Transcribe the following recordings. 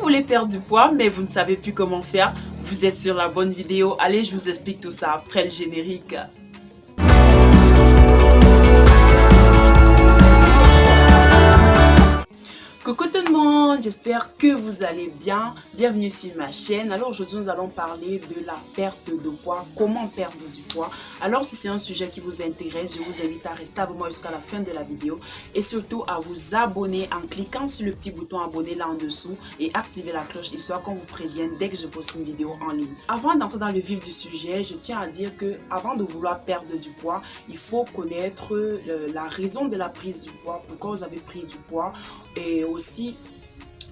voulez perdre du poids mais vous ne savez plus comment faire? Vous êtes sur la bonne vidéo. Allez, je vous explique tout ça après le générique. Coucou tout le monde, j'espère que vous allez bien. Bienvenue sur ma chaîne. Alors aujourd'hui nous allons parler de la perte de poids, comment perdre du poids. Alors si c'est un sujet qui vous intéresse, je vous invite à rester avec moi jusqu'à la fin de la vidéo et surtout à vous abonner en cliquant sur le petit bouton abonner là en dessous et activer la cloche histoire qu'on vous prévienne dès que je poste une vidéo en ligne. Avant d'entrer dans le vif du sujet, je tiens à dire que avant de vouloir perdre du poids, il faut connaître la raison de la prise du poids, pourquoi vous avez pris du poids et aussi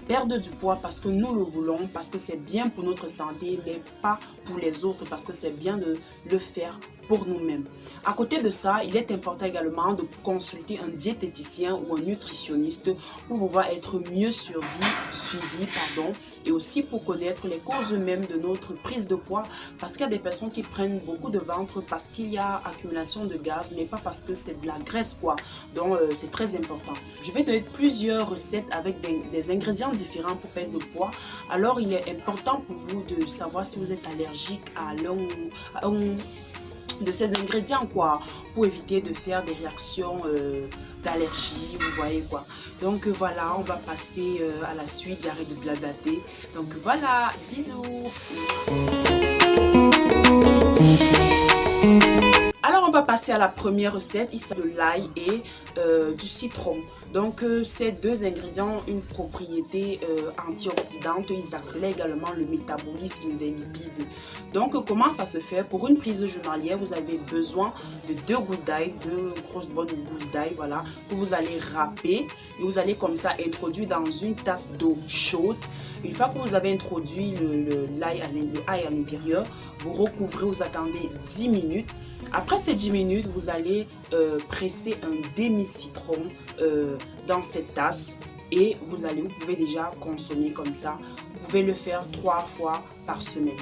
perdre du poids parce que nous le voulons, parce que c'est bien pour notre santé, mais pas pour les autres, parce que c'est bien de le faire pour nous-mêmes. À côté de ça, il est important également de consulter un diététicien ou un nutritionniste pour pouvoir être mieux suivi, et aussi pour connaître les causes mêmes de notre prise de poids, parce qu'il y a des personnes qui prennent beaucoup de ventre parce qu'il y a accumulation de gaz, mais pas parce que c'est de la graisse quoi. Donc c'est très important. Je vais donner plusieurs recettes avec des ingrédients différents pour perdre de poids. Alors il est important pour vous de savoir si vous êtes allergique à l'un de ces ingrédients quoi, pour éviter de faire des réactions d'allergie, vous voyez quoi. Donc voilà, on va passer à la suite, j'arrête de blablater. Donc voilà, bisous. Alors on va passer à la première recette, il s'agit de l'ail et du citron. Donc ces deux ingrédients ont une propriété antioxydante, ils accélèrent également le métabolisme des lipides. Donc comment ça se fait? Pour une prise journalière, vous avez besoin de 2 gousses d'ail, 2 grosses bonnes gousses d'ail, voilà, que vous allez râper et vous allez comme ça introduire dans une tasse d'eau chaude. Une fois que vous avez introduit l'ail à l'intérieur, vous recouvrez, vous attendez 10 minutes. Après ces 10 minutes, vous allez presser un demi-citron dans cette tasse et vous pouvez déjà consommer comme ça. Vous pouvez le faire 3 fois par semaine.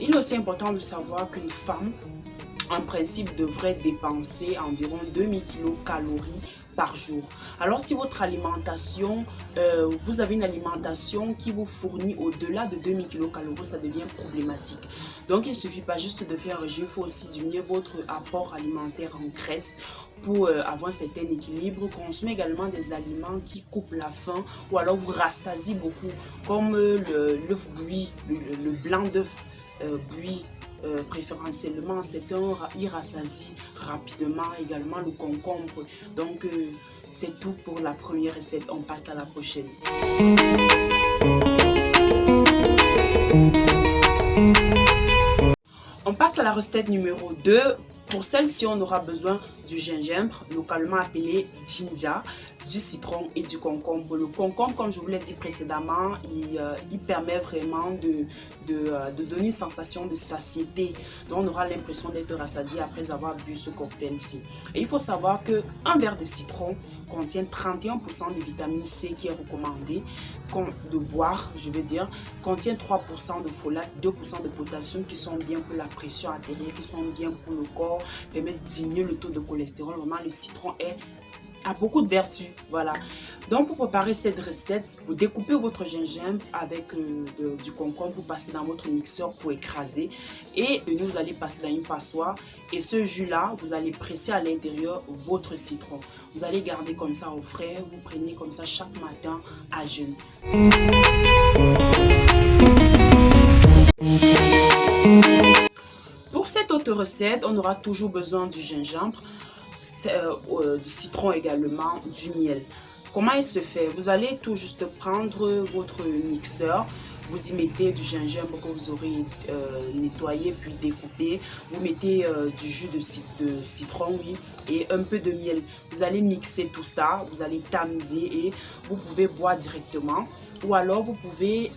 Il est aussi important de savoir qu'une femme, en principe, devrait dépenser environ 2000 kcal par jour. Alors si votre alimentation, vous avez une alimentation qui vous fournit au-delà de 2000 kcal, ça devient problématique. Donc il ne suffit pas juste de faire un régime, il faut aussi diminuer votre apport alimentaire en graisse pour avoir un certain équilibre. Consommez également des aliments qui coupent la faim ou alors vous rassasient beaucoup, comme l'œuf bouilli, le blanc d'œuf bouilli. Préférentiellement, il rassasie rapidement, également le concombre. Donc c'est tout pour la première recette, on passe à la prochaine. On passe à la recette numéro 2. Pour celle-ci, on aura besoin du gingembre, localement appelé ginger, du citron et du concombre. Le concombre, comme je vous l'ai dit précédemment, il permet vraiment de donner une sensation de satiété. Donc, on aura l'impression d'être rassasié après avoir bu ce cocktail ici. Et il faut savoir qu'un verre de citron contient 31% de vitamine C qui est recommandé de boire, je veux dire, contient 3% de folate, 2% de potassium qui sont bien pour la pression artérielle, qui sont bien pour le corps, permettent de diminuer le taux de cholestérol. Vraiment, le citron a beaucoup de vertus, voilà. Donc pour préparer cette recette, vous découpez votre gingembre avec du concombre, vous passez dans votre mixeur pour écraser et vous allez passer dans une passoire et ce jus là, vous allez presser à l'intérieur votre citron. Vous allez garder comme ça au frais, vous prenez comme ça chaque matin à jeun. Pour cette autre recette, on aura toujours besoin du gingembre, du citron également, du miel. Comment il se fait? Vous allez tout juste prendre votre mixeur, vous y mettez du gingembre que vous aurez nettoyé puis découpé, vous mettez du jus de citron, oui, et un peu de miel. Vous allez mixer tout ça, vous allez tamiser et vous pouvez boire directement. Ou alors vous pouvez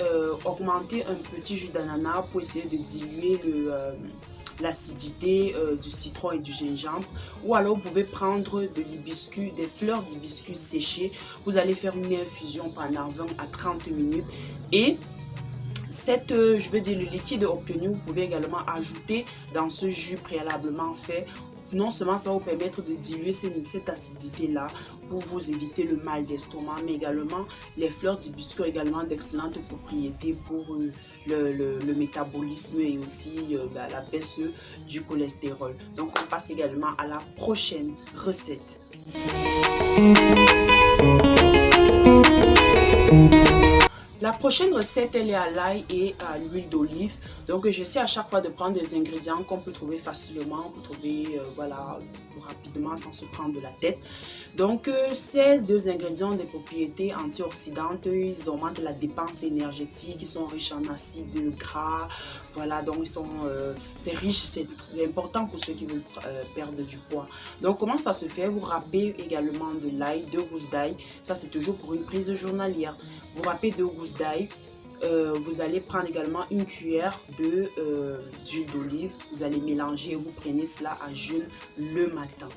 augmenter un petit jus d'ananas pour essayer de diluer l'acidité du citron et du gingembre. Ou alors vous pouvez prendre de l'hibiscus, des fleurs d'hibiscus séchées. Vous allez faire une infusion pendant 20 à 30 minutes et je veux dire le liquide obtenu, vous pouvez également ajouter dans ce jus préalablement fait. Non seulement ça va vous permettre de diluer cette acidité là pour vous éviter le mal d'estomac, mais également les fleurs d'hibiscus ont également d'excellentes propriétés pour le métabolisme et aussi la baisse du cholestérol. Donc on passe également à la prochaine recette. La prochaine recette, elle est à l'ail et à l'huile d'olive. Donc, j'essaie à chaque fois de prendre des ingrédients qu'on peut trouver facilement, on peut trouver voilà, rapidement sans se prendre de la tête. Donc, ces deux ingrédients ont des propriétés antioxydantes. Ils augmentent la dépense énergétique, ils sont riches en acides gras. Voilà, donc c'est riche, c'est important pour ceux qui veulent perdre du poids. Donc, comment ça se fait? Vous râpez également de l'ail, 2 gousses d'ail. Ça, c'est toujours pour une prise journalière. Vous râpez 2 gousses d'ail. Vous allez prendre également une cuillère d'huile d'olive. Vous allez mélanger et vous prenez cela à jeûne le matin.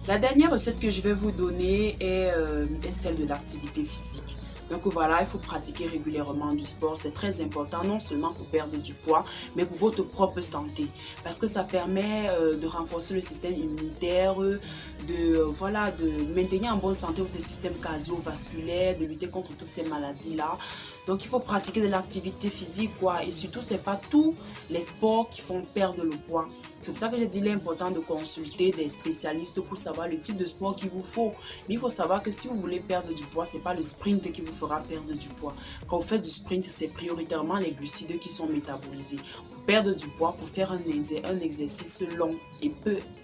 La dernière recette que je vais vous donner est celle de l'activité physique. Donc voilà, il faut pratiquer régulièrement du sport. C'est très important, non seulement pour perdre du poids, mais pour votre propre santé. Parce que ça permet de renforcer le système immunitaire, de maintenir en bonne santé votre système cardiovasculaire, de lutter contre toutes ces maladies-là. Donc il faut pratiquer de l'activité physique, quoi. Et surtout, ce n'est pas tous les sports qui font perdre le poids. C'est pour ça que j'ai dit l'important de consulter des spécialistes pour savoir le type de sport qu'il vous faut. Mais il faut savoir que si vous voulez perdre du poids, ce n'est pas le sprint qui vous fera perdre du poids. Quand vous faites du sprint, c'est prioritairement les glucides qui sont métabolisés. Pour perdre du poids, il faut faire un exercice long et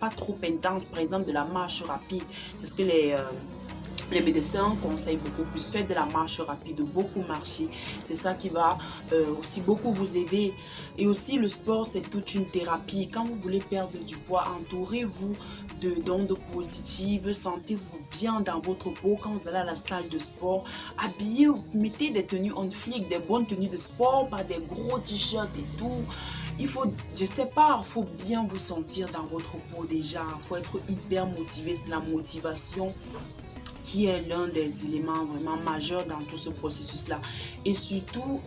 pas trop intense. Par exemple, de la marche rapide. Parce que les médecins conseillent beaucoup plus. Faites de la marche rapide, beaucoup marcher. C'est ça qui va aussi beaucoup vous aider. Et aussi, le sport, c'est toute une thérapie. Quand vous voulez perdre du poids, entourez-vous d'ondes positives. Sentez-vous bien dans votre peau. Quand vous allez à la salle de sport, habillez, mettez des tenues on flic, des bonnes tenues de sport, pas des gros t-shirts et tout. Il faut, je sais pas, il faut bien vous sentir dans votre peau déjà. Il faut être hyper motivé. C'est la motivation qui est l'un des éléments vraiment majeurs dans tout ce processus-là. Et surtout,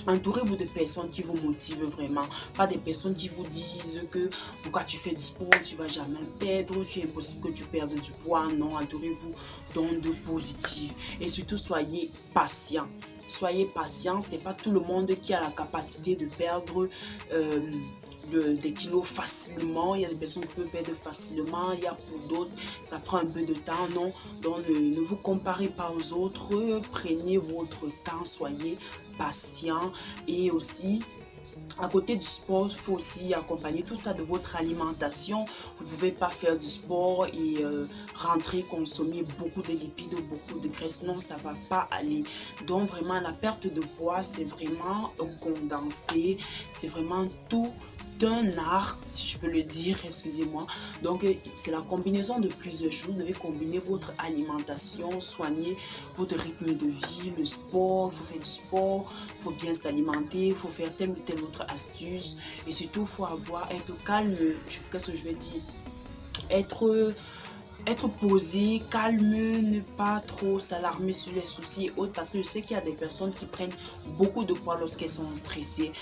entourez-vous de personnes qui vous motivent vraiment, pas des personnes qui vous disent que pourquoi tu fais du sport, tu vas jamais perdre, tu es impossible que tu perdes du poids. Non, entourez-vous d'ondes positives et surtout soyez patient. Soyez patient, c'est pas tout le monde qui a la capacité de perdre des kilos facilement. Il y a des personnes qui peuvent perdre facilement, il y a pour d'autres ça prend un peu de temps. Non, donc ne vous comparez pas aux autres, prenez votre temps, soyez patient. Et aussi à côté du sport, il faut aussi accompagner tout ça de votre alimentation. Vous ne pouvez pas faire du sport et rentrer, consommer beaucoup de lipides, beaucoup de graisse. Non, ça ne va pas aller. Donc vraiment, la perte de poids, c'est vraiment un condensé. C'est vraiment tout d'un art, si je peux le dire, excusez-moi. Donc c'est la combinaison de plusieurs choses. Vous devez combiner votre alimentation, soigner votre rythme de vie, le sport. Il faut faire du sport, il faut bien s'alimenter, il faut faire telle ou telle autre astuce. Et surtout, il faut être calme. Qu'est-ce que je vais dire? Être posé, calme, ne pas trop s'alarmer sur les soucis et autres, parce que je sais qu'il y a des personnes qui prennent beaucoup de poids lorsqu'elles sont stressées.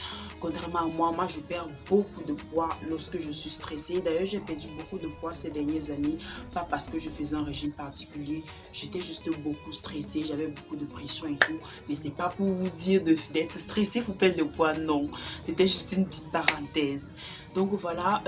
Contrairement à moi, je perds beaucoup de poids lorsque je suis stressée. D'ailleurs, j'ai perdu beaucoup de poids ces dernières années, pas parce que je faisais un régime particulier, j'étais juste beaucoup stressée, j'avais beaucoup de pression et tout, mais c'est pas pour vous dire d'être stressé pour perdre de poids, non. C'était juste une petite parenthèse. Donc voilà,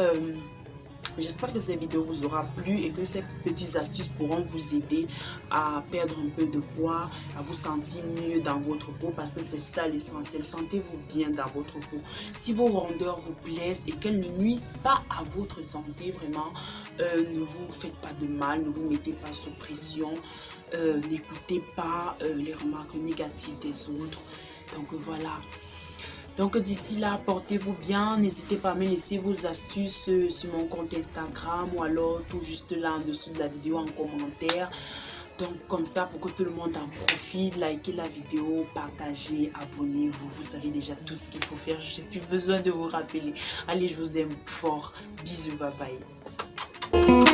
j'espère que cette vidéo vous aura plu et que ces petites astuces pourront vous aider à perdre un peu de poids, à vous sentir mieux dans votre peau, parce que c'est ça l'essentiel. Sentez-vous bien dans votre peau. Si vos rondeurs vous plaisent et qu'elles ne nuisent pas à votre santé, vraiment, ne vous faites pas de mal, ne vous mettez pas sous pression, n'écoutez pas les remarques négatives des autres. Donc voilà. Donc d'ici là, portez-vous bien. N'hésitez pas à me laisser vos astuces sur mon compte Instagram ou alors tout juste là en dessous de la vidéo en commentaire. Donc comme ça, pour que tout le monde en profite, likez la vidéo, partagez, abonnez-vous. Vous savez déjà tout ce qu'il faut faire. Je n'ai plus besoin de vous rappeler. Allez, je vous aime fort. Bisous, bye bye.